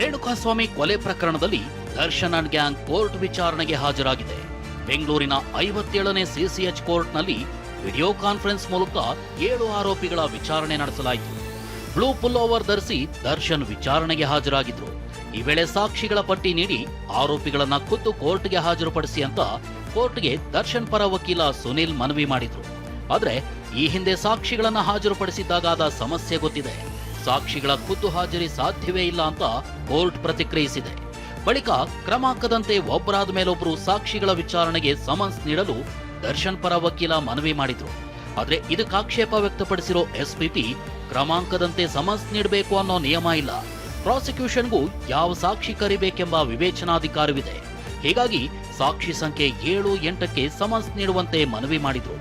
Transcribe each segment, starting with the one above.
ರೇಣುಕಾಸ್ವಾಮಿ ಕೊಲೆ ಪ್ರಕರಣದಲ್ಲಿ Darshan and gang court ವಿಚಾರಣೆಗೆ ಹಾಜರಾಗಿದೆ. ಬೆಂಗಳೂರಿನ 57ನೇ ಸಿಸಿಎಚ್ ಕೋರ್ಟ್ನಲ್ಲಿ ವಿಡಿಯೋ ಕಾನ್ಫರೆನ್ಸ್ ಮೂಲಕ 7 ಆರೋಪಿಗಳ ವಿಚಾರಣೆ ನಡೆಸಲಾಯಿತು. ಬ್ಲೂ ಪುಲ್ ಓವರ್ ಧರಿಸಿ ದರ್ಶನ್ ವಿಚಾರಣೆಗೆ ಹಾಜರಾಗಿದ್ರು. ಈ ವೇಳೆ ಸಾಕ್ಷಿಗಳ ಪಟ್ಟಿ ನೀಡಿ ಆರೋಪಿಗಳನ್ನ ಖುದ್ದು ಕೋರ್ಟ್ಗೆ ಹಾಜರುಪಡಿಸಿ ಅಂತ ಕೋರ್ಟ್ಗೆ ದರ್ಶನ್ ಪರ ವಕೀಲ ಸುನಿಲ್ ಮನವಿ ಮಾಡಿದ್ರು. ಆದ್ರೆ ಈ ಹಿಂದೆ ಸಾಕ್ಷಿಗಳನ್ನ ಹಾಜರುಪಡಿಸಿದ್ದಾಗಾದ ಸಮಸ್ಯೆ ಗೊತ್ತಿದೆ. ಸಾಕ್ಷಿಗಳ ಖುದ್ದು ಹಾಜರಿ ಸಾಧ್ಯವೇ ಇಲ್ಲ ಅಂತ ಕೋರ್ಟ್ ಪ್ರತಿಕ್ರಿಯಿಸಿದೆ. ಬಳಿಕ ಕ್ರಮಾಂಕದಂತೆ ಒಬ್ಬರಾದ ಮೇಲೊಬ್ಬರು ಸಾಕ್ಷಿಗಳ ವಿಚಾರಣೆಗೆ ಸಮನ್ಸ್ ನೀಡಲು ದರ್ಶನ್ ಪರ ವಕೀಲ ಮನವಿ ಮಾಡಿದ್ರು. ಆದ್ರೆ ಇದಕ್ಕೆ ಆಕ್ಷೇಪ ವ್ಯಕ್ತಪಡಿಸಿರೋ ಎಸ್ಪಿಪಿ ಕ್ರಮಾಂಕದಂತೆ ಸಮನ್ಸ್ ನೀಡಬೇಕು ಅನ್ನೋ ನಿಯಮ ಇಲ್ಲ, ಪ್ರಾಸಿಕ್ಯೂಷನ್ಗೂ ಯಾವ ಸಾಕ್ಷಿ ಕರಿಬೇಕೆಂಬ ವಿವೇಚನಾಧಿಕಾರವಿದೆ. ಹೀಗಾಗಿ ಸಾಕ್ಷಿ ಸಂಖ್ಯೆ 7, 8ಕ್ಕೆ ಸಮನ್ಸ್ ನೀಡುವಂತೆ ಮನವಿ ಮಾಡಿದ್ರು.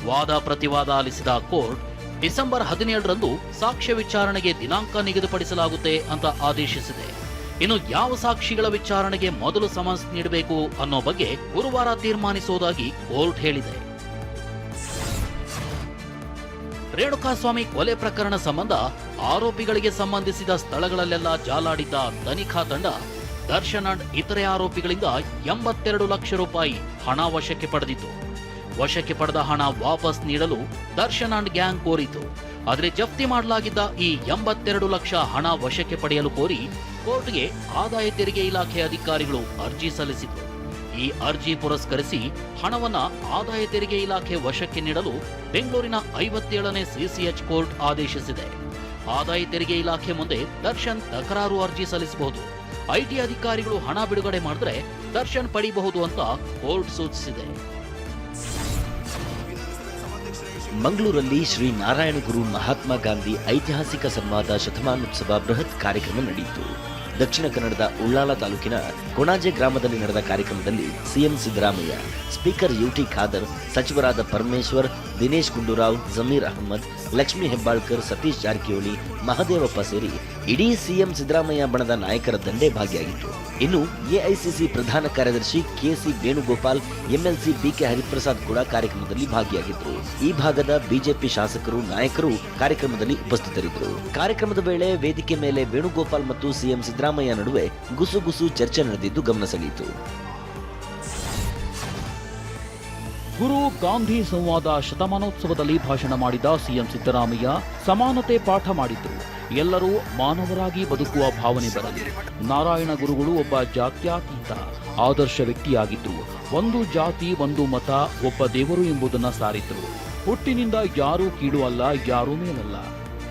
ವಾದ ಪ್ರತಿವಾದ ಆಲಿಸಿದ ಕೋರ್ಟ್ ಡಿಸೆಂಬರ್ 17ರಂದು ಸಾಕ್ಷ್ಯ ವಿಚಾರಣೆಗೆ ದಿನಾಂಕ ನಿಗದಿಪಡಿಸಲಾಗುತ್ತೆ ಅಂತ ಆದೇಶಿಸಿದೆ. ಇನ್ನು ಯಾವ ಸಾಕ್ಷಿಗಳ ವಿಚಾರಣೆಗೆ ಮೊದಲು ಸಮನ್ಸ್ ನೀಡಬೇಕು ಅನ್ನೋ ಬಗ್ಗೆ ಗುರುವಾರ ತೀರ್ಮಾನಿಸುವುದಾಗಿ ಕೋರ್ಟ್ ಹೇಳಿದೆ. ರೇಣುಕಾಸ್ವಾಮಿ ಕೊಲೆ ಪ್ರಕರಣ ಸಂಬಂಧ ಆರೋಪಿಗಳಿಗೆ ಸಂಬಂಧಿಸಿದ ಸ್ಥಳಗಳಲ್ಲೆಲ್ಲ ಜಾಲಾಡಿದ್ದ ತನಿಖಾ ತಂಡ ದರ್ಶನ್ ಅಂಡ್ ಇತರೆ ಆರೋಪಿಗಳಿಂದ 82 ಲಕ್ಷ ರೂಪಾಯಿ ಹಣ ವಶಕ್ಕೆ ಪಡೆದಿತ್ತು. ವಶಕ್ಕೆ ಪಡೆದ ಹಣ ವಾಪಸ್ ನೀಡಲು ದರ್ಶನ್ ಅಂಡ್ ಗ್ಯಾಂಗ್ ಕೋರಿತು. ಆದರೆ ಜಪ್ತಿ ಮಾಡಲಾಗಿದ್ದ ಈ 82 ಲಕ್ಷ ಹಣ ವಶಕ್ಕೆ ಪಡೆಯಲು ಕೋರಿ ಕೋರ್ಟ್ಗೆ ಆದಾಯ ತೆರಿಗೆ ಇಲಾಖೆ ಅಧಿಕಾರಿಗಳು ಅರ್ಜಿ ಸಲ್ಲಿಸಿದ್ರು. ಈ ಅರ್ಜಿ ಪುರಸ್ಕರಿಸಿ ಹಣವನ್ನ ಆದಾಯ ತೆರಿಗೆ ಇಲಾಖೆ ವಶಕ್ಕೆ ನೀಡಲು ಬೆಂಗಳೂರಿನ 57ನೇ ಸಿಸಿಎಚ್ ಕೋರ್ಟ್ ಆದೇಶಿಸಿದೆ. ಆದಾಯ ತೆರಿಗೆ ಇಲಾಖೆ ಮುಂದೆ ದರ್ಶನ್ ತಕರಾರು ಅರ್ಜಿ ಸಲ್ಲಿಸಬಹುದು. ಐಟಿ ಅಧಿಕಾರಿಗಳು ಹಣ ಬಿಡುಗಡೆ ಮಾಡಿದ್ರೆ ದರ್ಶನ್ ಪಡಿಬಹುದು ಅಂತ ಕೋರ್ಟ್ ಸೂಚಿಸಿದೆ. ಮಂಗಳೂರಲ್ಲಿ ಶ್ರೀ ನಾರಾಯಣ ಗುರು ಮಹಾತ್ಮ ಗಾಂಧಿ ಐತಿಹಾಸಿಕ ಸಂವಾದ ಶತಮಾನೋತ್ಸವ ಬೃಹತ್ ಕಾರ್ಯಕ್ರಮ ನಡೆಯಿತು. ದಕ್ಷಿಣ ಕನ್ನಡದ ಉಳ್ಳಾಲ ತಾಲೂಕಿನ ಕೊಣಾಜೆ ಗ್ರಾಮದಲ್ಲಿ ನಡೆದ ಕಾರ್ಯಕ್ರಮದಲ್ಲಿ CM Siddaramaiah, speaker UT Khader, ಸಚಿವರಾದ ಪರಮೇಶ್ವರ್, ದಿನೇಶ್ ಗುಂಡೂರಾವ್, ಜಮೀರ್ ಅಹಮದ್, ಲಕ್ಷ್ಮೀ ಹೆಬ್ಬಾಳ್ಕರ್, ಸತೀಶ್ ಜಾರಕಿಹೊಳಿ, ಮಹದೇವಪ್ಪ ಸೇರಿ ಇಡೀ ಸಿಎಂ ಸಿದ್ದರಾಮಯ್ಯ ಬಣದ ನಾಯಕರ ದಂಡೇ ಭಾಗಿಯಾಗಿತ್ತು. ಇನ್ನು ಎಐಸಿಸಿ ಪ್ರಧಾನ ಕಾರ್ಯದರ್ಶಿ KC Venugopal, MLC BK Hariprasad ಕೂಡ ಕಾರ್ಯಕ್ರಮದಲ್ಲಿ ಭಾಗಿಯಾಗಿದ್ದರು. ಈ ಭಾಗದ ಬಿಜೆಪಿ ಶಾಸಕರು, ನಾಯಕರು ಕಾರ್ಯಕ್ರಮದಲ್ಲಿ ಉಪಸ್ಥಿತರಿದ್ದರು. ಕಾರ್ಯಕ್ರಮದ ವೇಳೆ ವೇದಿಕೆ ಮೇಲೆ ವೇಣುಗೋಪಾಲ್ ಮತ್ತು ಸಿಎಂ ಸಿದ್ದರಾಮಯ್ಯ ನಡುವೆ ಗುಸುಗುಸು ಚರ್ಚೆ ನಡೆದಿದ್ದು ಗಮನ ಸೆಳೆಯಿತು. ಗುರು ಗಾಂಧಿ ಸಂವಾದ ಶತಮಾನೋತ್ಸವದಲ್ಲಿ ಭಾಷಣ ಮಾಡಿದ ಸಿಎಂ ಸಿದ್ದರಾಮಯ್ಯ ಸಮಾನತೆ ಪಾಠ ಮಾಡಿದ್ರು. ಎಲ್ಲರೂ ಮಾನವರಾಗಿ ಬದುಕುವ ಭಾವನೆ ಬರಲಿ. ನಾರಾಯಣ ಗುರುಗಳು ಒಬ್ಬ ಜಾತ್ಯತೀತ ಆದರ್ಶ ವ್ಯಕ್ತಿಯಾಗಿದ್ರು. ಒಂದು ಜಾತಿ, ಒಂದು ಮತ, ಒಬ್ಬ ದೇವರು ಎಂಬುದನ್ನ ಸಾರಿದ್ರು. ಹುಟ್ಟಿನಿಂದ ಯಾರೂ ಕೀಳು ಅಲ್ಲ, ಯಾರೂ ಮೇಲಲ್ಲ,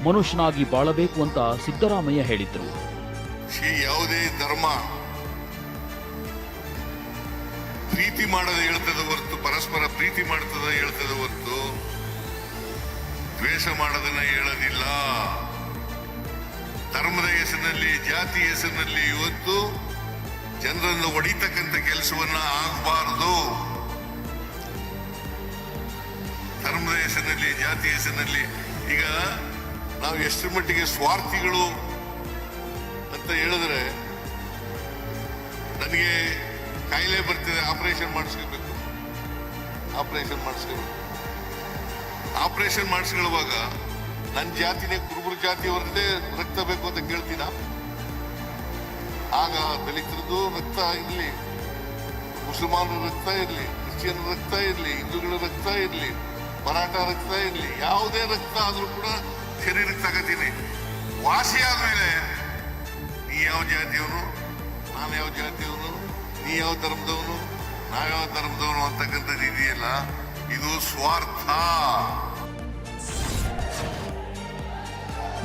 ಮನುಷ್ಯನಾಗಿ ಬಾಳಬೇಕು ಅಂತ ಸಿದ್ದರಾಮಯ್ಯ ಹೇಳಿದ್ರು. ಯಾವುದೇ ಧರ್ಮ ಪ್ರೀತಿ ಮಾಡದೆ ಹೇಳ್ತದ ಹೊರತು, ಪರಸ್ಪರ ಪ್ರೀತಿ ಮಾಡ್ತದ ಹೇಳ್ತದ ಹೊರತು ದ್ವೇಷ ಮಾಡೋದನ್ನ ಹೇಳೋದಿಲ್ಲ. ಧರ್ಮದ ಹೆಸರಿನಲ್ಲಿ, ಜಾತಿ ಹೆಸರಿನಲ್ಲಿ ಇವತ್ತು ಜನರನ್ನು ಹೊಡಿತಕ್ಕಂಥ ಕೆಲಸವನ್ನ ಆಗಬಾರದು. ಧರ್ಮದ ಹೆಸರಿನಲ್ಲಿ, ಜಾತಿ ಹೆಸರಿನಲ್ಲಿ ಈಗ ನಾವು ಎಷ್ಟರ ಮಟ್ಟಿಗೆ ಸ್ವಾರ್ಥಿಗಳು ಅಂತ ಹೇಳಿದ್ರೆ, ನನಗೆ ಕಾಯಿಲೆ ಬರ್ತಿದೆ, ಆಪರೇಷನ್ ಮಾಡಿಸ್ಕೋಬೇಕು. ಆಪರೇಷನ್ ಮಾಡಿಸ್ಕೊಳ್ಳುವಾಗ ನನ್ನ ಜಾತಿನೇ, ಕುರುಬರ ಜಾತಿಯವರದ್ದೇ ರಕ್ತ ಬೇಕು ಅಂತ ಕೇಳ್ತೀನ? ಆಗ ದಲಿತರದ್ದು ರಕ್ತ ಇರಲಿ, ಮುಸಲ್ಮಾನರ ರಕ್ತ ಇರಲಿ, ಕ್ರಿಶ್ಚಿಯನ್ ರಕ್ತ ಇರಲಿ, ಹಿಂದೂಗಳ ರಕ್ತ ಇರಲಿ, ಮರಾಠ ರಕ್ತ ಇರಲಿ, ಯಾವುದೇ ರಕ್ತ ಆದ್ರೂ ಕೂಡ ಶರೀರಕ್ಕೆ ತಗೋತೀನಿ. ವಾಸಿ ಆದ್ಮೇಲೆ ನೀ ಯಾವ ಜಾತಿಯವನು, ನಾನು ಯಾವ ಜಾತಿಯವನು, ನೀ ಯಾವ ಧರ್ಮದವನು, ನಾವ್ಯಾವ ಧರ್ಮದವನು ಅಂತಕ್ಕಂಥದ್ದು ಇದೆಯಲ್ಲ, ಇದು ಸ್ವಾರ್ಥ.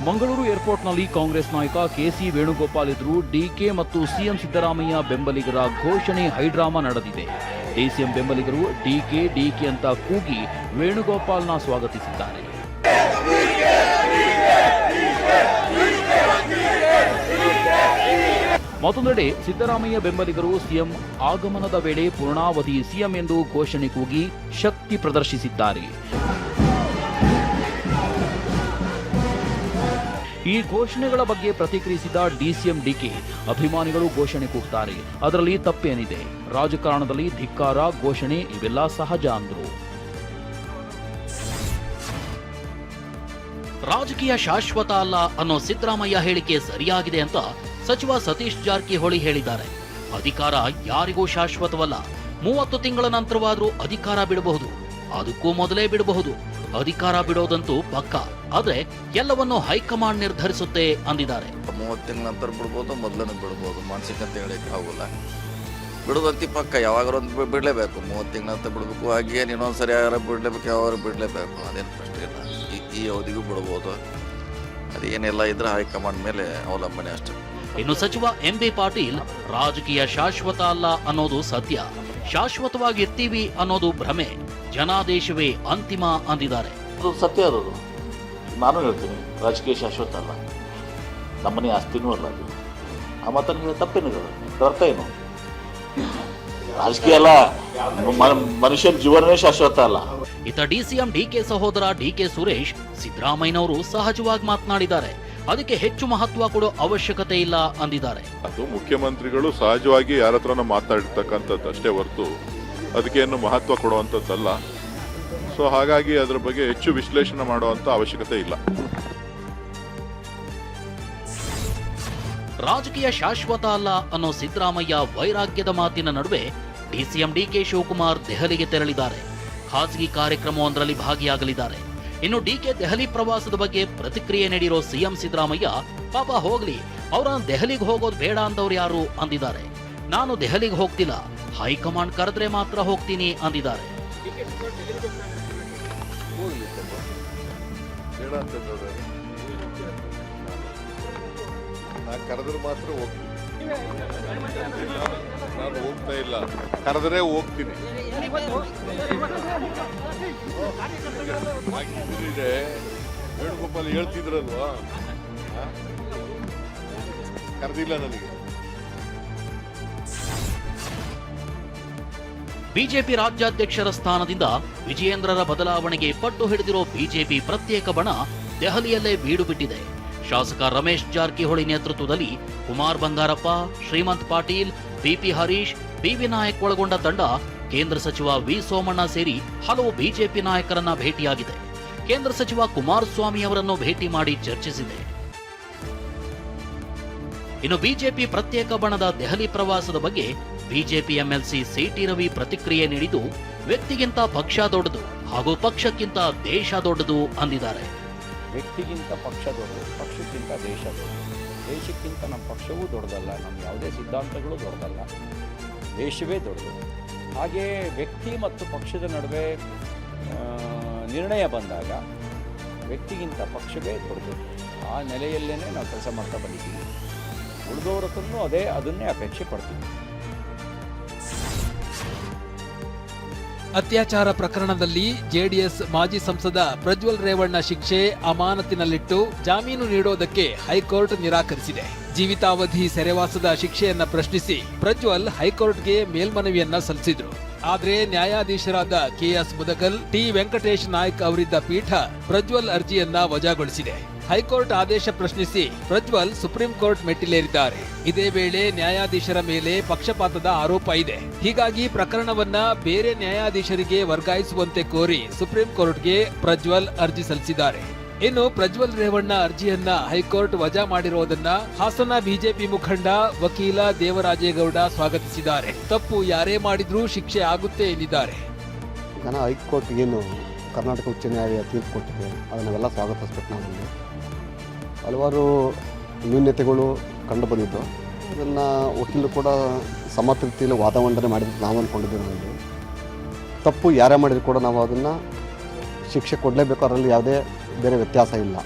ಮಂಗಳೂರು ಏರ್ಪೋರ್ಟ್ನಲ್ಲಿ ಕಾಂಗ್ರೆಸ್ ನಾಯಕ ಕೆಸಿ ವೇಣುಗೋಪಾಲ್ ಎದುರು ಡಿಕೆ ಮತ್ತು ಸಿಎಂ ಸಿದ್ದರಾಮಯ್ಯ ಬೆಂಬಲಿಗರ ಘೋಷಣೆ ಹೈಡ್ರಾಮಾ ನಡೆದಿದೆ. ಡಿಸಿಎಂ ಬೆಂಬಲಿಗರು ಡಿಕೆ ಅಂತ ಕೂಗಿ ವೇಣುಗೋಪಾಲ್ನ ಸ್ವಾಗತಿಸಿದ್ದಾರೆ. ಮತ್ತೊಂದೆಡೆ ಸಿದ್ದರಾಮಯ್ಯ ಬೆಂಬಲಿಗರು ಸಿಎಂ ಆಗಮನದ ವೇಳೆ ಪೂರ್ಣಾವಧಿ ಸಿಎಂ ಎಂದು ಘೋಷಣೆ ಕೂಗಿ ಶಕ್ತಿ ಪ್ರದರ್ಶಿಸಿದ್ದಾರೆ. ಈ ಘೋಷಣೆಗಳ ಬಗ್ಗೆ ಪ್ರತಿಕ್ರಿಯಿಸಿದ ಡಿಸಿಎಂ ಡಿಕೆ, ಅಭಿಮಾನಿಗಳು ಘೋಷಣೆ ಕೂಗ್ತಾರೆ, ಅದರಲ್ಲಿ ತಪ್ಪೇನಿದೆ? ರಾಜಕಾರಣದಲ್ಲಿ ಧಿಕ್ಕಾರ, ಘೋಷಣೆ ಇವೆಲ್ಲ ಸಹಜ ಅಂದ್ರು. ರಾಜಕೀಯ ಶಾಶ್ವತ ಅಲ್ಲ ಅನ್ನೋ ಸಿದ್ದರಾಮಯ್ಯ ಹೇಳಿಕೆ ಸರಿಯಾಗಿದೆ ಅಂತ ಸಚಿವ ಸತೀಶ್ ಜಾರಕಿಹೊಳಿ ಹೇಳಿದ್ದಾರೆ. ಅಧಿಕಾರ ಯಾರಿಗೂ ಶಾಶ್ವತವಲ್ಲ. 30 ತಿಂಗಳ ನಂತರವಾದ್ರೂ ಅಧಿಕಾರ ಬಿಡಬಹುದು, ಅದಕ್ಕೂ ಮೊದಲೇ ಬಿಡಬಹುದು. ಅಧಿಕಾರ ಬಿಡೋದಂತೂ ಪಕ್ಕ, ಆದ್ರೆ ಎಲ್ಲವನ್ನು ಹೈಕಮಾಂಡ್ ನಿರ್ಧರಿಸುತ್ತೆ ಅಂದಿದ್ದಾರೆ. 30 ತಿಂಗಳ ನಂತರ ಬಿಡ್ಬೋದು, ಮೊದಲನೇ ಬಿಡ್ಬೋದು, ಮಾನಸಿಕ ಅಂತ ಹೇಳಕ್ಕೆ ಆಗೋಲ್ಲ. ಬಿಡೋದಂತಿ ಪಕ್ಕ, ಯಾವಾಗಾರು ಒಂದು ಬಿಡಲೇಬೇಕು. 30 ತಿಂಗಳ ನಂತರ ಬಿಡಬೇಕು, ಹಾಗೆ ಇನ್ನೊಂದ್ಸರಿ ಯಾರು ಬಿಡಲೇಬೇಕು, ಯಾವಾಗ ಬಿಡಲೇಬೇಕು, ಅದೇನು ಪ್ರಶ್ನೆ ಇಲ್ಲ. ಈ ಅವಧಿಗೂ ಬಿಡ್ಬೋದು, ಅದೇನೆಲ್ಲ ಇದ್ರೆ ಹೈಕಮಾಂಡ್ ಮೇಲೆ ಅವಲಂಬನೆ ಅಷ್ಟೇ. ಇನ್ನು ಸಚಿವ MB ಪಾಟೀಲ್, ರಾಜಕೀಯ ಶಾಶ್ವತ ಅಲ್ಲ ಅನ್ನೋದು ಸತ್ಯ, ಶಾಶ್ವತವಾಗಿರ್ತೀವಿ ಅನ್ನೋದು ಭ್ರಮೆ, ಜನಾದೇಶವೇ ಅಂತಿಮ ಅಂದಿದ್ದಾರೆ. ಅದು ಸತ್ಯ, ಅದು ನಾನು ಹೇಳ್ತೀನಿ, ರಾಜಕೀಯ ಶಾಶ್ವತ ಅಲ್ಲ, ನಮ್ಮನೆ ಆಸ್ತಿನೂ ಅಲ್ಲ ಅದು. ಆ ಮಾತನ್ನು ತಪ್ಪೇನಿದೆ, ಅರ್ಥ ಏನು? ರಾಜಕೀಯ ಅಲ್ಲ, ಮನುಷ್ಯನ ಜೀವನವೇ ಶಾಶ್ವತ ಅಲ್ಲ. ಇತ್ತ DCM DK ಸಹೋದರ DK ಸುರೇಶ್, ಸಿದ್ದರಾಮಯ್ಯನವರು ಸಹಜವಾಗಿ ಮಾತನಾಡಿದ್ದಾರೆ, ಅದಕ್ಕೆ ಹೆಚ್ಚು ಮಹತ್ವ ಕೊಡೋ ಅವಶ್ಯಕತೆ ಇಲ್ಲ ಅಂದಿದ್ದಾರೆ. ಅದು ಮುಖ್ಯಮಂತ್ರಿಗಳು ಸಹಜವಾಗಿ ಯಾರ ಹತ್ರನ ಮಾತಾಡಿರ್ತಕ್ಕಂಥದ್ದು ಅಷ್ಟೇ ಹೊರತು ಅದಕ್ಕೇನು ಮಹತ್ವ ಕೊಡುವಂಥದ್ದಲ್ಲ. ಸೊ ಹಾಗಾಗಿ ಅದರ ಬಗ್ಗೆ ಹೆಚ್ಚು ವಿಶ್ಲೇಷಣೆ ಮಾಡುವಂಥ ಅವಶ್ಯಕತೆ ಇಲ್ಲ. ರಾಜಕೀಯ ಶಾಶ್ವತ ಅಲ್ಲ ಅನ್ನೋ ಸಿದ್ದರಾಮಯ್ಯ ವೈರಾಗ್ಯದ ಮಾತಿನ ನಡುವೆ DCM DK ಶಿವಕುಮಾರ್ ದೆಹಲಿಗೆ ತೆರಳಿದ್ದಾರೆ. ಖಾಸಗಿ ಕಾರ್ಯಕ್ರಮವೊಂದರಲ್ಲಿ ಭಾಗಿಯಾಗಲಿದ್ದಾರೆ. ಇನ್ನು DK ದೆಹಲಿ ಪ್ರವಾಸದ ಬಗ್ಗೆ ಪ್ರತಿಕ್ರಿಯೆ ನೀಡಿರೋ CM ಸಿದ್ದರಾಮಯ್ಯ, ಪಾಪ ಹೋಗ್ಲಿ, ಅವರನ್ನ ದೆಹಲಿಗೆ ಹೋಗೋದು ಬೇಡ ಅಂದವ್ರು ಯಾರು ಅಂದಿದ್ದಾರೆ. ನಾನು ದೆಹಲಿಗೆ ಹೋಗ್ತಿಲ್ಲ, ಹೈಕಮಾಂಡ್ ಕರೆದ್ರೆ ಮಾತ್ರ ಹೋಗ್ತೀನಿ ಅಂದಿದ್ದಾರೆ. ಕರೆದ್ರೆ ಮಾತ್ರ ಹೋಗ್ತೀನಿ, ನಾನು ಹೋಗ್ತಾ ಇಲ್ಲ, ಕರೆದ್ರೆ ಹೋಗ್ತೀನಿ. ವೇಣುಗೋಪಾಲ್ ಹೇಳ್ತಿದ್ರಲ್ವಾ, ಕರೆದಿಲ್ಲ ನನಗೆ. ಬಿಜೆಪಿ ರಾಜ್ಯಾಧ್ಯಕ್ಷರ ಸ್ಥಾನದಿಂದ ವಿಜಯೇಂದ್ರರ ಬದಲಾವಣೆಗೆ ಪಟ್ಟು ಹಿಡಿದಿರೋ ಬಿಜೆಪಿ ಪ್ರತ್ಯೇಕ ಬಣ ದೆಹಲಿಯಲ್ಲೇ ಬೀಡು ಬಿಟ್ಟಿದೆ. ಶಾಸಕ ರಮೇಶ್ ಜಾರಕಿಹೊಳಿ ನೇತೃತ್ವದಲ್ಲಿ ಕುಮಾರ್ ಬಂಗಾರಪ್ಪ, ಶ್ರೀಮಂತ್ ಪಾಟೀಲ್, BP ಹರೀಶ್, BV ನಾಯಕ್ ಒಳಗೊಂಡ ತಂಡ ಕೇಂದ್ರ ಸಚಿವ V ಸೋಮಣ್ಣ ಸೇರಿ ಹಲವು ಬಿಜೆಪಿ ನಾಯಕರನ್ನ ಭೇಟಿಯಾಗಿದೆ. ಕೇಂದ್ರ ಸಚಿವ ಕುಮಾರಸ್ವಾಮಿ ಅವರನ್ನು ಭೇಟಿ ಮಾಡಿ ಚರ್ಚಿಸಿದೆ. ಇನ್ನು ಬಿಜೆಪಿ ಪ್ರತ್ಯೇಕ ಬಣದ ದೆಹಲಿ ಪ್ರವಾಸದ ಬಗ್ಗೆ ಬಿಜೆಪಿ MLC CT ರವಿ ಪ್ರತಿಕ್ರಿಯೆ ನೀಡಿದ್ದು, ವ್ಯಕ್ತಿಗಿಂತ ಪಕ್ಷ ದೊಡ್ಡದು ಹಾಗೂ ಪಕ್ಷಕ್ಕಿಂತ ದೇಶ ದೊಡ್ಡದು ಅಂದಿದ್ದಾರೆ. ವ್ಯಕ್ತಿಗಿಂತ ಪಕ್ಷ ದೊಡ್ಡದು, ಪಕ್ಷಕ್ಕಿಂತ ದೇಶ ದೊಡ್ಡದು. ದೇಶಕ್ಕಿಂತ ನಮ್ಮ ಪಕ್ಷವೂ ದೊಡ್ಡದಲ್ಲ, ನಮ್ಮ ಯಾವುದೇ ಸಿದ್ಧಾಂತಗಳು ದೊಡ್ಡದಲ್ಲ, ದೇಶವೇ ದೊಡ್ಡದು. ಹಾಗೆಯೇ ವ್ಯಕ್ತಿ ಮತ್ತು ಪಕ್ಷದ ನಡುವೆ ನಿರ್ಣಯ ಬಂದಾಗ ವ್ಯಕ್ತಿಗಿಂತ ಪಕ್ಷವೇ ದೊಡ್ಡದು. ಆ ನೆಲೆಯಲ್ಲೇ ನಾವು ಕೆಲಸ ಮಾಡ್ತಾ ಬಂದಿದ್ದೀವಿ. ಉಳಿದವ್ರ ಹತ್ರನೂ ಅದನ್ನೇ ಅಪೇಕ್ಷೆ ಪಡ್ತೀವಿ. ಅತ್ಯಾಚಾರ ಪ್ರಕರಣದಲ್ಲಿ ಜೆಡಿಎಸ್ ಮಾಜಿ ಸಂಸದ ಪ್ರಜ್ವಲ್ ರೇವಣ್ಣ ಶಿಕ್ಷೆ ಅಮಾನತಿನಲ್ಲಿಟ್ಟು ಜಾಮೀನು ನೀಡೋದಕ್ಕೆ ಹೈಕೋರ್ಟ್ ನಿರಾಕರಿಸಿದೆ. ಜೀವಿತಾವಧಿ ಸೆರೆವಾಸದ ಶಿಕ್ಷೆಯನ್ನ ಪ್ರಶ್ನಿಸಿ ಪ್ರಜ್ವಲ್ ಹೈಕೋರ್ಟ್ಗೆ ಮೇಲ್ಮನವಿಯನ್ನ ಸಲ್ಲಿಸಿದ್ರು. ಆದ್ರೆ ನ್ಯಾಯಾಧೀಶರಾದ KS ಮುದಗಲ್, T ವೆಂಕಟೇಶ್ ನಾಯ್ಕ್ ಅವರಿದ್ದ ಪೀಠ ಪ್ರಜ್ವಲ್ ಅರ್ಜಿಯನ್ನ ವಜಾಗೊಳಿಸಿದೆ. ಹೈಕೋರ್ಟ್ ಆದೇಶ ಪ್ರಶ್ನಿಸಿ ಪ್ರಜ್ವಲ್ ಸುಪ್ರೀಂ ಕೋರ್ಟ್ ಮೆಟ್ಟಿಲೇರಿದ್ದಾರೆ. ಇದೇ ವೇಳೆ ನ್ಯಾಯಾಧೀಶರ ಮೇಲೆ ಪಕ್ಷಪಾತದ ಆರೋಪ ಇದೆ. ಹೀಗಾಗಿ ಪ್ರಕರಣವನ್ನ ಬೇರೆ ನ್ಯಾಯಾಧೀಶರಿಗೆ ವರ್ಗಾಯಿಸುವಂತೆ ಕೋರಿ ಸುಪ್ರೀಂ ಕೋರ್ಟ್ಗೆ ಪ್ರಜ್ವಲ್ ಅರ್ಜಿ ಸಲ್ಲಿಸಿದ್ದಾರೆ. ಇನ್ನು ಪ್ರಜ್ವಲ್ ರೇವಣ್ಣ ಅರ್ಜಿಯನ್ನ ಹೈಕೋರ್ಟ್ ವಜಾ ಮಾಡಿರುವುದನ್ನ ಹಾಸನ ಬಿಜೆಪಿ ಮುಖಂಡ ವಕೀಲ ದೇವರಾಜೇಗೌಡ ಸ್ವಾಗತಿಸಿದ್ದಾರೆ. ತಪ್ಪು ಯಾರೇ ಮಾಡಿದ್ರೂ ಶಿಕ್ಷೆ ಆಗುತ್ತೆ ಎಂದಿದ್ದಾರೆ. ಹೈಕೋರ್ಟ್ ಏನು ಕರ್ನಾಟಕ ಉಚ್ಚ ನ್ಯಾಯಾಲಯ ತೀರ್ಪು ಕೊಟ್ಟಿದೆ, ಅದನ್ನೆಲ್ಲ ಸ್ವಾಗತಿಸಬೇಕು. ನಾವು ಹಲವಾರು ನ್ಯೂನ್ಯತೆಗಳು ಕಂಡು ಬಂದಿದ್ದು, ಅದನ್ನು ವಕೀಲರು ಕೂಡ ಸಮರ್ಥ ರೀತಿಯಲ್ಲಿ ವಾದ ಮಂಡನೆ ಮಾಡಿದ್ದು ನಾವು ಅಂದ್ಕೊಂಡಿದ್ದೇವೆ. ನಮಗೆ ತಪ್ಪು ಯಾರೇ ಮಾಡಿದ್ರು ಕೂಡ ನಾವು ಅದನ್ನು ಶಿಕ್ಷೆ ಕೊಡಲೇಬೇಕು, ಅದರಲ್ಲಿ ಯಾವುದೇ ಬೇರೆ ವ್ಯತ್ಯಾಸ ಇಲ್ಲ.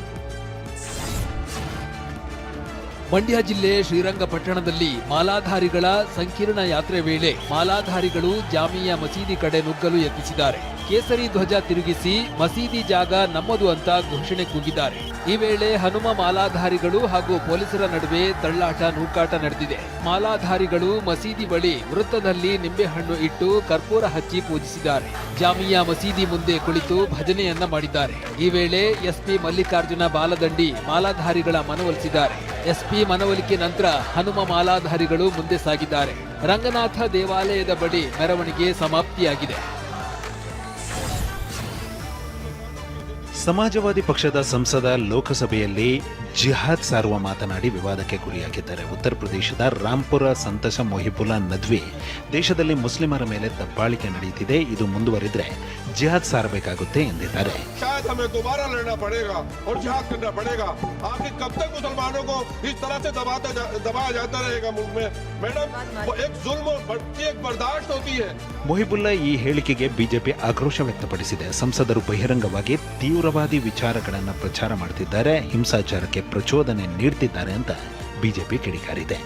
ಮಂಡ್ಯ ಜಿಲ್ಲೆ ಶ್ರೀರಂಗಪಟ್ಟಣದಲ್ಲಿ ಮಾಲಾಧಾರಿಗಳ ಸಂಕೀರ್ಣ ಯಾತ್ರೆ ವೇಳೆ ಮಾಲಾಧಾರಿಗಳು ಜಾಮಿಯಾ ಮಸೀದಿ ಕಡೆ ನುಗ್ಗಲು ಯತ್ನಿಸಿದ್ದಾರೆ. ಕೇಸರಿ ಧ್ವಜ ತಿರುಗಿಸಿ ಮಸೀದಿ ಜಾಗ ನಮ್ಮದು ಅಂತ ಘೋಷಣೆ ಕೂಗಿದ್ದಾರೆ. ಈ ವೇಳೆ ಹನುಮ ಮಾಲಾಧಾರಿಗಳು ಹಾಗೂ ಪೊಲೀಸರ ನಡುವೆ ತಳ್ಳಾಟ ನೂಕಾಟ ನಡೆದಿದೆ. ಮಾಲಾಧಾರಿಗಳು ಮಸೀದಿ ಬಳಿ ವೃತ್ತದಲ್ಲಿ ನಿಂಬೆಹಣ್ಣು ಇಟ್ಟು ಕರ್ಪೂರ ಹಚ್ಚಿ ಪೂಜಿಸಿದ್ದಾರೆ. ಜಾಮಿಯಾ ಮಸೀದಿ ಮುಂದೆ ಕುಳಿತು ಭಜನೆಯನ್ನ ಮಾಡಿದ್ದಾರೆ. ಈ ವೇಳೆ SP ಮಲ್ಲಿಕಾರ್ಜುನ ಬಾಲದಂಡಿ ಮಾಲಾಧಾರಿಗಳ ಮನವೊಲಿಸಿದ್ದಾರೆ. SP ಮನವೊಲಿಕೆ ನಂತರ ಹನುಮ ಮಾಲಾಧಾರಿಗಳು ಮುಂದೆ ಸಾಗಿದ್ದಾರೆ. ರಂಗನಾಥ ದೇವಾಲಯದ ಬಳಿ ಮೆರವಣಿಗೆ ಸಮಾಪ್ತಿಯಾಗಿದೆ. ಸಮಾಜವಾದಿ ಪಕ್ಷದ ಸಂಸದ ಲೋಕಸಭೆಯಲ್ಲಿ ಜಿಹಾದ್ ಸಾರುವ ಮಾತನಾಡಿ ವಿವಾದಕ್ಕೆ ಗುರಿಯಾಗಿದ್ದಾರೆ. ಉತ್ತರ ಪ್ರದೇಶದ ರಾಂಪುರ ಸಂತಸ ಮೊಹಿಬುಲ್ಲಾ ನದ್ವಿ ದೇಶದಲ್ಲಿ ಮುಸ್ಲಿಮರ ಮೇಲೆ ದಬ್ಬಾಳಿಕೆ ನಡೆಯುತ್ತಿದೆ, ಇದು ಮುಂದುವರಿದ್ರೆ ಜಿಹಾದ್ ಸಾರಬೇಕಾಗುತ್ತೆ ಎಂದಿದ್ದಾರೆ. ಮೊಹಿಬುಲ್ಲಾ ಈ ಹೇಳಿಕೆಗೆ ಬಿಜೆಪಿ ಆಕ್ರೋಶ ವ್ಯಕ್ತಪಡಿಸಿದೆ. ಸಂಸದರು ಬಹಿರಂಗವಾಗಿ ತೀವ್ರವಾದಿ ವಿಚಾರಗಳನ್ನು ಪ್ರಚಾರ ಮಾಡುತ್ತಿದ್ದಾರೆ, ಹಿಂಸಾಚಾರಕ್ಕೆ ಪ್ರಚೋದನೆ ನೀಡುತ್ತಿದ್ದಾರೆ ಅಂತ ಬಿಜೆಪಿ ಕಿಡಿಕಾರಿದೆ.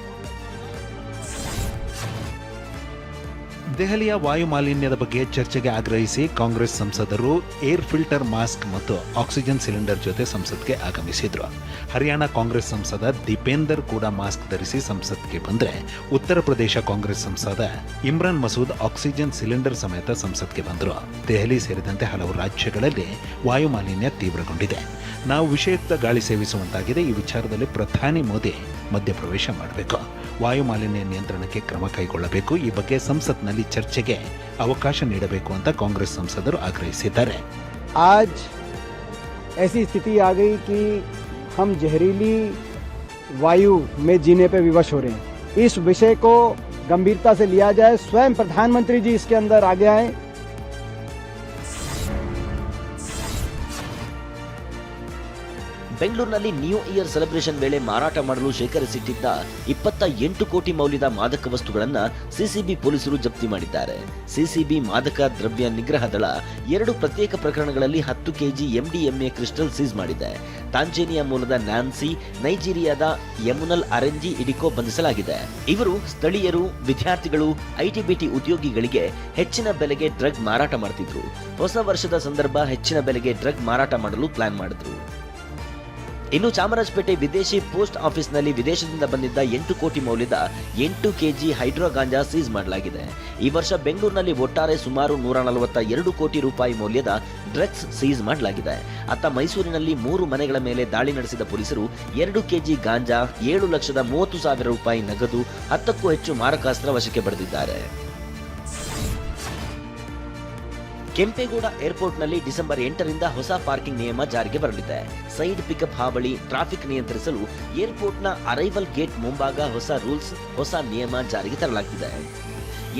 ದೆಹಲಿಯ ವಾಯು ಮಾಲಿನ್ಯದ ಬಗ್ಗೆ ಚರ್ಚೆಗೆ ಆಗ್ರಹಿಸಿ ಕಾಂಗ್ರೆಸ್ ಸಂಸದರು ಏರ್ ಫಿಲ್ಟರ್ ಮಾಸ್ಕ್ ಮತ್ತು ಆಕ್ಸಿಜನ್ ಸಿಲಿಂಡರ್ ಜೊತೆ ಸಂಸತ್ಗೆ ಆಗಮಿಸಿದ್ರು. ಹರಿಯಾಣ ಕಾಂಗ್ರೆಸ್ ಸಂಸದ ದೀಪೇಂದರ್ ಕೂಡ ಮಾಸ್ಕ್ ಧರಿಸಿ ಸಂಸತ್ಗೆ ಬಂದರೆ, ಉತ್ತರ ಪ್ರದೇಶ ಕಾಂಗ್ರೆಸ್ ಸಂಸದ ಇಮ್ರಾನ್ ಮಸೂದ್ ಆಕ್ಸಿಜನ್ ಸಿಲಿಂಡರ್ ಸಮೇತ ಸಂಸತ್ಗೆ ಬಂದರು. ದೆಹಲಿ ಸೇರಿದಂತೆ ಹಲವು ರಾಜ್ಯಗಳಲ್ಲಿ ವಾಯು ಮಾಲಿನ್ಯ ತೀವ್ರಗೊಂಡಿದೆ. ನಾವು ವಿಷಯುಕ್ತ ಗಾಳಿ ಸೇವಿಸುವಂತಾಗಿದೆ. ಈ ವಿಚಾರದಲ್ಲಿ ಪ್ರಧಾನಿ ಮೋದಿ ಮಧ್ಯಪ್ರವೇಶ ಮಾಡಬೇಕು, ವಾಯು ಮಾಲಿನ್ಯ ನಿಯಂತ್ರಣಕ್ಕೆ ಕ್ರಮ ಕೈಗೊಳ್ಳಬೇಕು, ಈ ಬಗ್ಗೆ ಸಂಸತ್ನಲ್ಲಿ ಚರ್ಚೆಗೆ ಅವಕಾಶ ನೀಡಬೇಕು ಅಂತ ಕಾಂಗ್ರೆಸ್ ಸಂಸದರು ಆಗ್ರಹಿಸಿದ್ದಾರೆ. आज ऐसी स्थिति आ गई कि हम जहरीली वायु में जीने पे विवश हो रहे हैं. इस विषय को गंभीरता से लिया जाए. स्वयं प्रधानमंत्री जी इसके अंदर आगे आए. ಬೆಂಗಳೂರಿನಲ್ಲಿ ನ್ಯೂ ಇಯರ್ ಸೆಲೆಬ್ರೇಷನ್ ವೇಳೆ ಮಾರಾಟ ಮಾಡಲು ಶೇಖರಿಸಿಟ್ಟಿದ್ದ 28 ಕೋಟಿ ಮೌಲ್ಯದ ಮಾದಕ ವಸ್ತುಗಳನ್ನು ಸಿಸಿಬಿ ಪೊಲೀಸರು ಜಪ್ತಿ ಮಾಡಿದ್ದಾರೆ. ಸಿಸಿಬಿ ಮಾದಕ ದ್ರವ್ಯ ನಿಗ್ರಹ ದಳ 2 ಪ್ರತ್ಯೇಕ ಪ್ರಕರಣಗಳಲ್ಲಿ 10 ಕೆಜಿ ಎಂಡಿಎಂಎ ಕ್ರಿಸ್ಟಲ್ ಸೀಸ್ ಮಾಡಿದೆ. ತಾಂಜೇನಿಯಾ ಮೂಲದ ನ್ಯಾನ್ಸಿ, ನೈಜೀರಿಯಾದ ಯಮುನಲ್ ಅರೆಂಜಿ ಇಡಿಕೋ ಬಂಧಿಸಲಾಗಿದೆ. ಇವರು ಸ್ಥಳೀಯರು, ವಿದ್ಯಾರ್ಥಿಗಳು, ಐಟಿಬಿಟಿ ಉದ್ಯೋಗಿಗಳಿಗೆ ಹೆಚ್ಚಿನ ಬೆಲೆಗೆ ಡ್ರಗ್ ಮಾರಾಟ ಮಾಡ್ತಿದ್ರು. ಹೊಸ ವರ್ಷದ ಸಂದರ್ಭ ಹೆಚ್ಚಿನ ಬೆಲೆಗೆ ಡ್ರಗ್ ಮಾರಾಟ ಮಾಡಲು ಪ್ಲಾನ್ ಮಾಡಿದ್ರು. ಇನ್ನು ಚಾಮರಾಜಪೇಟೆ ವಿದೇಶಿ ಪೋಸ್ಟ್ ಆಫೀಸ್ನಲ್ಲಿ ವಿದೇಶದಿಂದ ಬಂದಿದ್ದ 8 ಕೋಟಿ ಮೌಲ್ಯದ 8 ಕೆಜಿ ಹೈಡ್ರೋ ಗಾಂಜಾ ಸೀಸ್ ಮಾಡಲಾಗಿದೆ. ಈ ವರ್ಷ ಬೆಂಗಳೂರಿನಲ್ಲಿ ಒಟ್ಟಾರೆ ಸುಮಾರು 142 ಕೋಟಿ ರೂಪಾಯಿ ಮೌಲ್ಯದ ಡ್ರಗ್ಸ್ ಸೀಸ್ ಮಾಡಲಾಗಿದೆ. ಅತ್ತ ಮೈಸೂರಿನಲ್ಲಿ 3 ಮನೆಗಳ ಮೇಲೆ ದಾಳಿ ನಡೆಸಿದ ಪೊಲೀಸರು 2 ಕೆಜಿ ಗಾಂಜಾ, 7,30,000 ರೂಪಾಯಿ ನಗದು, 10ಕ್ಕೂ ಹೆಚ್ಚು ಮಾರಕಾಸ್ತ್ರ ವಶಕ್ಕೆ ಪಡೆದಿದ್ದಾರೆ. ಕೆಂಪೇಗೌಡ ಏರ್ಪೋರ್ಟ್ನಲ್ಲಿ ಡಿಸೆಂಬರ್ 8ರಿಂದ ಹೊಸ ಪಾರ್ಕಿಂಗ್ ನಿಯಮ ಜಾರಿಗೆ ಬರಲಿದೆ. ಸೈಡ್ ಪಿಕಪ್ ಹಾವಳಿ, ಟ್ರಾಫಿಕ್ ನಿಯಂತ್ರಿಸಲು ಏರ್ಪೋರ್ಟ್ನ ಅರೈವಲ್ ಗೇಟ್ ಮುಂಭಾಗ ಹೊಸ ರೂಲ್ಸ್, ಹೊಸ ನಿಯಮ ಜಾರಿಗೆ ತರಲಾಗಿದೆ.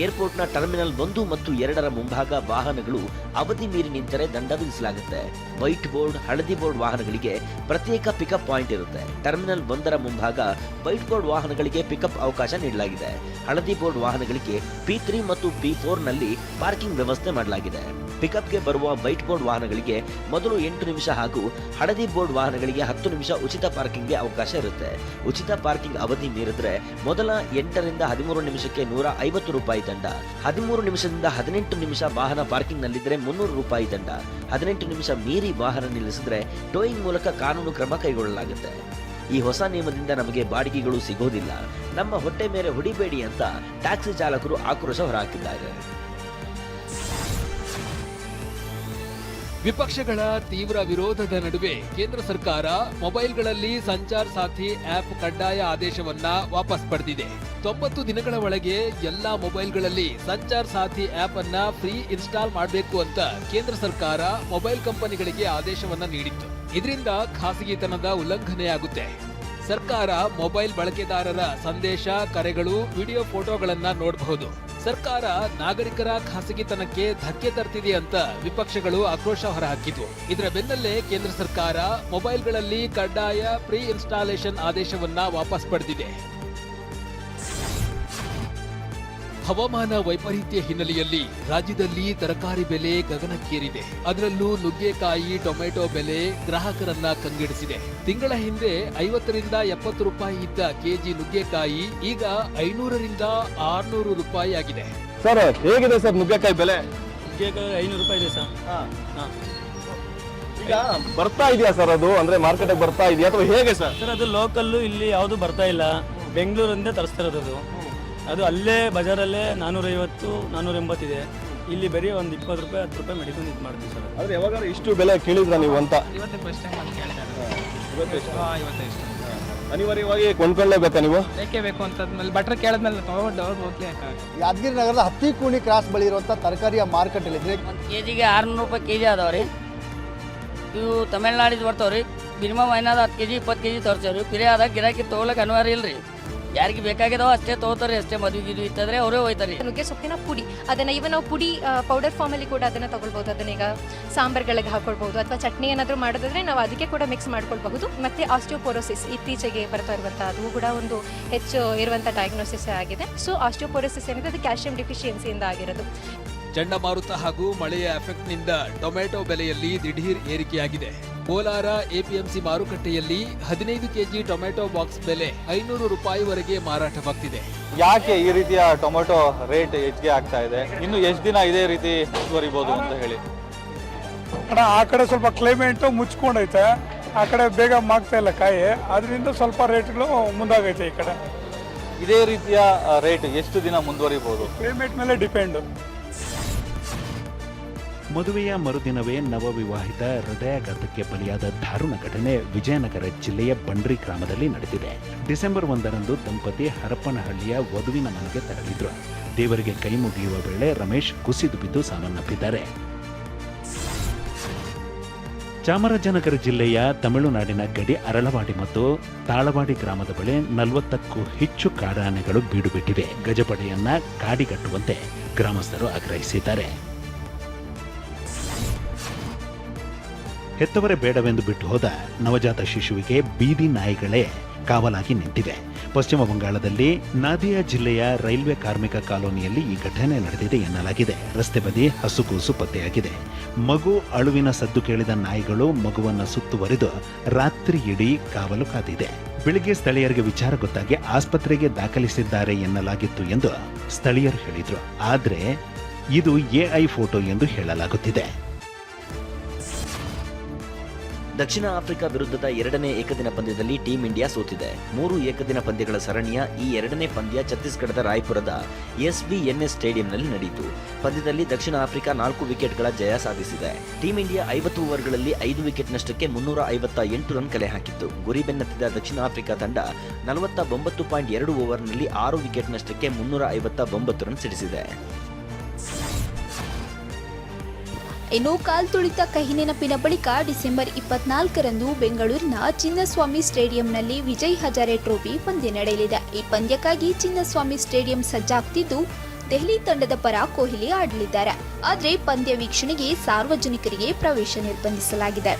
ಏರ್ಪೋರ್ಟ್ನ ಟರ್ಮಿನಲ್ 1 ಮತ್ತು 2ರ ಮುಂಭಾಗ ವಾಹನಗಳು ಅವಧಿ ಮೀರಿ ನಿಂತರೆ ದಂಡ ವಿಧಿಸಲಾಗುತ್ತೆ. ವೈಟ್ ಬೋರ್ಡ್, ಹಳದಿ ಬೋರ್ಡ್ ವಾಹನಗಳಿಗೆ ಪ್ರತ್ಯೇಕ ಪಿಕಪ್ ಪಾಯಿಂಟ್ ಇರುತ್ತೆ. ಟರ್ಮಿನಲ್ 1ರ ಮುಂಭಾಗ ವೈಟ್ ಬೋರ್ಡ್ ವಾಹನಗಳಿಗೆ ಪಿಕಪ್ ಅವಕಾಶ ನೀಡಲಾಗಿದೆ. ಹಳದಿ ಬೋರ್ಡ್ ವಾಹನಗಳಿಗೆ P3 ಮತ್ತು P4 ನಲ್ಲಿ ಪಾರ್ಕಿಂಗ್ ವ್ಯವಸ್ಥೆ ಮಾಡಲಾಗಿದೆ. ಪಿಕಪ್ಗೆ ಬರುವ ವೈಟ್ ಬೋರ್ಡ್ ವಾಹನಗಳಿಗೆ ಮೊದಲು 8 ನಿಮಿಷ ಹಾಗೂ ಹಳದಿ ಬೋರ್ಡ್ ವಾಹನಗಳಿಗೆ 10 ನಿಮಿಷ ಉಚಿತ ಪಾರ್ಕಿಂಗ್ಗೆ ಅವಕಾಶ ಇರುತ್ತೆ. ಉಚಿತ ಪಾರ್ಕಿಂಗ್ ಅವಧಿ ಮೀರಿದ್ರೆ ಮೊದಲ 8ರಿಂದ 13 ನಿಮಿಷಕ್ಕೆ 150 ರೂಪಾಯಿ ದಂಡ, 13 ನಿಮಿಷದಿಂದ 18 ನಿಮಿಷ ವಾಹನ ಪಾರ್ಕಿಂಗ್ ನಲ್ಲಿದ್ರೆ 300 ರೂಪಾಯಿ ದಂಡ, 18 ನಿಮಿಷ ಮೀರಿ ವಾಹನ ನಿಲ್ಲಿಸಿದ್ರೆ ಟೋಯಿಂಗ್ ಮೂಲಕ ಕಾನೂನು ಕ್ರಮ ಕೈಗೊಳ್ಳಲಾಗುತ್ತೆ. ಈ ಹೊಸ ನಿಯಮದಿಂದ ನಮಗೆ ಬಾಡಿಗೆಗಳು ಸಿಗೋದಿಲ್ಲ, ನಮ್ಮ ಹೊಟ್ಟೆ ಮೇಲೆ ಹೊಡಿಬೇಡಿ ಅಂತ ಟ್ಯಾಕ್ಸಿ ಚಾಲಕರು ಆಕ್ರೋಶ ಹೊರಹಾಕಿದ್ದಾರೆ. ವಿಪಕ್ಷಗಳ ತೀವ್ರ ವಿರೋಧದ ನಡುವೆ ಕೇಂದ್ರ ಸರ್ಕಾರ ಮೊಬೈಲ್ಗಳಲ್ಲಿ ಸಂಚಾರ್ ಸಾಥಿ ಆಪ್ ಕಡ್ಡಾಯ ಆದೇಶವನ್ನ ವಾಪಸ್ ಪಡೆದಿದೆ. 90 ದಿನಗಳ ಒಳಗೆ ಎಲ್ಲಾ ಮೊಬೈಲ್ಗಳಲ್ಲಿ ಸಂಚಾರ್ ಸಾಥಿ ಆಪ್ ಅನ್ನ ಫ್ರೀ ಇನ್ಸ್ಟಾಲ್ ಮಾಡಬೇಕು ಅಂತ ಕೇಂದ್ರ ಸರ್ಕಾರ ಮೊಬೈಲ್ ಕಂಪನಿಗಳಿಗೆ ಆದೇಶವನ್ನ ನೀಡಿತ್ತು. ಇದರಿಂದ ಖಾಸಗಿತನದ ಉಲ್ಲಂಘನೆಯಾಗುತ್ತೆ. ಸರ್ಕಾರ ಮೊಬೈಲ್ ಬಳಕೆದಾರರ ಸಂದೇಶ, ಕರೆಗಳು, ವಿಡಿಯೋ ಫೋಟೋಗಳನ್ನ ನೋಡಬಹುದು. ಸರ್ಕಾರ ನಾಗರಿಕರ ಖಾಸಗಿತನಕ್ಕೆ ಧಕ್ಕೆ ತರ್ತಿದೆ ಅಂತ ವಿಪಕ್ಷಗಳು ಆಕ್ರೋಶ ಹೊರಹಾಕಿದ್ವು. ಇದರ ಬೆನ್ನಲ್ಲೇ ಕೇಂದ್ರ ಸರ್ಕಾರ ಮೊಬೈಲ್ಗಳಲ್ಲಿ ಕಡ್ಡಾಯ ಪ್ರೀ ಇನ್ಸ್ಟಾಲೇಷನ್ ಆದೇಶವನ್ನ ವಾಪಸ್ ಪಡೆದಿದೆ. ಹವಾಮಾನ ವೈಪರೀತ್ಯ ಹಿನ್ನೆಲೆಯಲ್ಲಿ ರಾಜ್ಯದಲ್ಲಿ ತರಕಾರಿ ಬೆಲೆ ಗಗನಕ್ಕೇರಿದೆ. ಅದರಲ್ಲೂ ನುಗ್ಗೆಕಾಯಿ, ಟೊಮೆಟೊ ಬೆಲೆ ಗ್ರಾಹಕರನ್ನ ಕಂಗೆಡಿಸಿದೆ. ತಿಂಗಳ ಹಿಂದೆ 50ರಿಂದ 70 ರೂಪಾಯಿ ಇದ್ದ ಕೆಜಿ ನುಗ್ಗೆಕಾಯಿ ಈಗ 500ರಿಂದ 600 ರೂಪಾಯಿ ಆಗಿದೆ. ಸರ್ ಹೇಗಿದೆ ಸರ್ ನುಗ್ಗೆಕಾಯಿ ಬೆಲೆ? ನುಗ್ಗೆಕಾಯಿ 500 ರೂಪಾಯಿ ಇದೆ ಸರ್. ಈಗ ಬರ್ತಾ ಇದೆಯಾ ಸರ್ ಅದು, ಅಂದ್ರೆ ಮಾರ್ಕೆಟ್ ಬರ್ತಾ ಇದೆಯಾ ಅಥವಾ ಹೇಗೆ ಸರ್? ಸರ್ ಅದು ಲೋಕಲ್ಲು ಇಲ್ಲಿ ಯಾವುದು ಬರ್ತಾ ಇಲ್ಲ, ಬೆಂಗಳೂರಿಂದ ತರಿಸ್ತಾ ಇರೋದು ಅದು ಅಲ್ಲೇ ಬಜಾರಲ್ಲೇ 450-480 ಇದೆ. ಇಲ್ಲಿ ಬರೀ ಒಂದು 20 ರೂಪಾಯಿ 10 ರೂಪಾಯಿ ಮೆಡಿಕಲ್ ಇದು ಮಾಡ್ತೀವಿ ಸರ್. ಆದ್ರೆ ಯಾವಾಗ ಇಷ್ಟು ಬೆಲೆ ಕೇಳಿದ್ರ ನೀವು ಅಂತ? ಇವತ್ತೇ ಫಸ್ಟ್ ಟೈಮ್ ಅಂತ ಕೇಳಿದ್ದಾರೆ. ಇವತ್ತೇ ಇಷ್ಟ ಅನಿವಾರ್ಯವಾಗಿ ಕೊಂಡ್ಕೊಳ್ಳೇಬೇಕಾ ನೀವು? ಬೇಕೇ ಬೇಕು ಅಂತಂದ್ಮೇಲೆ ಬಟ್ರ್ ಕೇಳಿದ್ಮೇಲೆ ತಗೊಂಡು ಹೋಗ್ಲಿ. ಯಾದಗಿರಿ ನಗರದ ಹತ್ತಿಕೂಣಿ ಕ್ರಾಸ್ ಬಳಿ ಇರುವಂತ ತರಕಾರಿಯ ಮಾರ್ಕೆಟ್ ಅಲ್ಲಿ ಕೆಜಿಗೆ 600 ರೂಪಾಯಿ ಕೆಜಿ ಅದಾವ್ರಿ. ಇವು ತಮಿಳ್ನಾಡಿದ್ದು ಬರ್ತಾವ್ರಿ. ಮಿನಿಮಮ್ ಏನಾದ್ರು 10 kg 20 kg ತರ್ಸೇವ್ರಿ. ಪಿರೇ ಆದಾಗ ಗಿರಾಕಿ ತೊಗೊಳಕ್ಕೆ ಅನಿವಾರ್ಯ ಇಲ್ರಿ. ಯಾರಿಗೆ ಬೇಕಾಗಿದಾವ ಅಷ್ಟೇ ತೊಗೋತಾರೆ, ಅಷ್ಟೇ. ಮದುವೆ ಇತ್ತಂದ್ರೆ ಅವರೇ ಹೋಯ್ತಾರೆ. ನುಗ್ಗೆ ಸೊಪ್ಪಿನ ಪುಡಿ, ಅದನ್ನ ಇವನ್ ನಾವು ಪುಡಿ ಪೌಡರ್ ಫಾರ್ಮ್ ಅಲ್ಲಿ ಕೂಡ ಅದನ್ನ ತಗೊಳ್ಬಹುದು. ಅದನ್ನ ಈಗ ಸಾಂಬಾರ್ಗಳಿಗೆ ಹಾಕೊಳ್ಬಹುದು, ಅಥವಾ ಚಟ್ನಿ ಏನಾದರೂ ಮಾಡೋದಾದ್ರೆ ನಾವು ಅದಕ್ಕೆ ಕೂಡ ಮಿಕ್ಸ್ ಮಾಡ್ಕೊಳ್ಬಹುದು. ಮತ್ತೆ ಆಸ್ಟಿಯೋಪೊರೋಸಿಸ್ ಇತ್ತೀಚೆಗೆ ಬರ್ತಾ ಇರುವಂತಹ, ಅದು ಕೂಡ ಒಂದು ಹೆಚ್ಚು ಇರುವಂತಹ ಡಯಾಗ್ನೋಸಿಸ್ ಆಗಿದೆ. ಸೊ ಆಸ್ಟಿಯೋಪೊರೋಸಿಸ್ ಏನಿದೆ ಅದು ಕ್ಯಾಲ್ಸಿಯಂ ಡಿಫಿಷಿಯನ್ಸಿಯಿಂದ ಆಗಿರೋದು. ಚಂಡಮಾರುತ ಹಾಗೂ ಮಳೆಯ ಎಫೆಕ್ಟ್ನಿಂದ ಟೊಮೆಟೊ ಬೆಲೆಯಲ್ಲಿ ದಿಢೀರ್ ಏರಿಕೆಯಾಗಿದೆ. ಕೋಲಾರ ಎಪಿಎಂಸಿ ಮಾರುಕಟ್ಟೆಯಲ್ಲಿ 15 ಕೆಜಿ ಟೊಮೆಟೊ ಬಾಕ್ಸ್ ಬೆಲೆ 500 ರೂಪಾಯಿವರೆಗೆ ಮಾರಾಟವಾಗ್ತಿದೆ. ಯಾಕೆ ಈ ರೀತಿಯ ಟೊಮೆಟೊ ರೇಟ್ ಹೆಚ್ಚಿಗೆ ಆಗ್ತಾ ಇದೆ? ಇನ್ನು ಎಷ್ಟು ದಿನ ಇದೇ ರೀತಿ ಮುಂದುವರಿಬಹುದು ಅಂತ ಹೇಳಿ? ಆ ಕಡೆ ಸ್ವಲ್ಪ ಕ್ಲೈಮೇಟ್ ಮುಚ್ಕೊಂಡೈತೆ, ಆ ಕಡೆ ಬೇಗ ಮಾಗ್ತಾ ಇಲ್ಲ ಕಾಯಿ, ಅದರಿಂದ ಸ್ವಲ್ಪ ರೇಟ್ಗಳು ಮುಂದಾಗೈತೆ. ಈ ಕಡೆ ಇದೇ ರೀತಿಯ ರೇಟ್ ಎಷ್ಟು ದಿನ ಮುಂದುವರಿಬಹುದು? ಕ್ಲೈಮೇಟ್ ಮೇಲೆ ಡಿಪೆಂಡ್. ಮದುವೆಯ ಮರುದಿನವೇ ನವವಿವಾಹಿತ ಹೃದಯಾಘಾತಕ್ಕೆ ಬಲಿಯಾದ ದಾರುಣ ಘಟನೆ ವಿಜಯನಗರ ಜಿಲ್ಲೆಯ ಬಂಡ್ರಿ ಗ್ರಾಮದಲ್ಲಿ ನಡೆದಿದೆ. ಡಿಸೆಂಬರ್ 1ರಂದು ದಂಪತಿ ಹರಪನಹಳ್ಳಿಯ ವಧುವಿನ ಮನೆಗೆ ತೆರಳಿದ್ರು. ದೇವರಿಗೆ ಕೈ ಮುಗಿಯುವ ವೇಳೆ ರಮೇಶ್ ಕುಸಿದು ಬಿದ್ದು ಸಾವನ್ನಪ್ಪಿದ್ದಾರೆ. ಚಾಮರಾಜನಗರ ಜಿಲ್ಲೆಯ ತಮಿಳುನಾಡಿನ ಗಡಿ ಅರಳವಾಡಿ ಮತ್ತು ತಾಳವಾಡಿ ಗ್ರಾಮದ ಬಳಿ 40ಕ್ಕೂ ಹೆಚ್ಚು ಕಾಡಾನೆಗಳು ಬೀಡು ಬಿಟ್ಟಿವೆ. ಗಜಪಡೆಯನ್ನ ಕಾಡಿಗಟ್ಟುವಂತೆ ಗ್ರಾಮಸ್ಥರು ಆಗ್ರಹಿಸಿದ್ದಾರೆ. ಹೆತ್ತವರೇ ಬೇಡವೆಂದು ಬಿಟ್ಟು ಹೋದ ನವಜಾತ ಶಿಶುವಿಗೆ ಬೀದಿ ನಾಯಿಗಳೇ ಕಾವಲಾಗಿ ನಿಂತಿವೆ. ಪಶ್ಚಿಮ ಬಂಗಾಳದಲ್ಲಿ ನಾದಿಯಾ ಜಿಲ್ಲೆಯ ರೈಲ್ವೆ ಕಾರ್ಮಿಕ ಕಾಲೋನಿಯಲ್ಲಿ ಈ ಘಟನೆ ನಡೆದಿದೆ ಎನ್ನಲಾಗಿದೆ. ರಸ್ತೆ ಬದಿ ಹಸುಗೂಸು ಪತ್ತೆಯಾಗಿದೆ. ಮಗು ಅಳುವಿನ ಸದ್ದು ಕೇಳಿದ ನಾಯಿಗಳು ಮಗುವನ್ನು ಸುತ್ತುವರಿದು ರಾತ್ರಿ ಇಡೀ ಕಾವಲು ಕಾದಿದೆ. ಬೆಳಿಗ್ಗೆ ಸ್ಥಳೀಯರಿಗೆ ವಿಚಾರ ಗೊತ್ತಾಗಿ ಆಸ್ಪತ್ರೆಗೆ ದಾಖಲಿಸಿದ್ದಾರೆ ಎನ್ನಲಾಗಿತ್ತು ಎಂದು ಸ್ಥಳೀಯರು ಹೇಳಿದ್ರು. ಆದರೆ ಇದು ಎಐ ಫೋಟೋ ಎಂದು ಹೇಳಲಾಗುತ್ತಿದೆ. ದಕ್ಷಿಣ ಆಫ್ರಿಕಾ ವಿರುದ್ಧದ 2ನೇ ಏಕದಿನ ಪಂದ್ಯದಲ್ಲಿ ಟೀಂ ಇಂಡಿಯಾ ಸೋತಿದೆ. 3 ಏಕದಿನ ಪಂದ್ಯಗಳ ಸರಣಿಯ ಈ 2ನೇ ಪಂದ್ಯ ಛತ್ತೀಸ್ಗಢದ ರಾಯ್ಪುರದ SVNS ಸ್ಟೇಡಿಯಂನಲ್ಲಿ ನಡೆಯಿತು. ಪಂದ್ಯದಲ್ಲಿ ದಕ್ಷಿಣ ಆಫ್ರಿಕಾ 4 ವಿಕೆಟ್ಗಳ ಜಯ ಸಾಧಿಸಿದೆ. ಟೀಂ ಇಂಡಿಯಾ 50 ಓವರ್ಗಳಲ್ಲಿ 5 ವಿಕೆಟ್ ನಷ್ಟಕ್ಕೆ 358 ರನ್ ಕಲೆ ಹಾಕಿತ್ತು. ಗುರಿ ಬೆನ್ನತ್ತಿದ ದಕ್ಷಿಣ ಆಫ್ರಿಕಾ ತಂಡ 49.2 ಓವರ್ನಲ್ಲಿ 6 ವಿಕೆಟ್ ನಷ್ಟಕ್ಕೆ 359 ರನ್ ಸಿಡಿಸಿದೆ. ಇನ್ನು ಕಾಲ್ತುಳಿತ ಕಹಿ ನೆನಪಿನ ಬಳಿಕ ಡಿಸೆಂಬರ್ 24ರಂದು ಬೆಂಗಳೂರಿನ ಚಿನ್ನಸ್ವಾಮಿ ಸ್ಟೇಡಿಯಂನಲ್ಲಿ ವಿಜಯ್ ಹಜಾರೆ ಟ್ರೋಫಿ ಪಂದ್ಯ ನಡೆಯಲಿದೆ. ಈ ಪಂದ್ಯಕ್ಕಾಗಿ ಚಿನ್ನಸ್ವಾಮಿ ಸ್ಟೇಡಿಯಂ ಸಜ್ಜಾಗ್ತಿದ್ದು ದೆಹಲಿ ತಂಡದ ಪರ ಕೊಹ್ಲಿ ಆಡಲಿದ್ದಾರೆ. ಆದರೆ ಪಂದ್ಯ ವೀಕ್ಷಣೆಗೆ ಸಾರ್ವಜನಿಕರಿಗೆ ಪ್ರವೇಶ ನಿರ್ಬಂಧಿಸಲಾಗಿದೆ.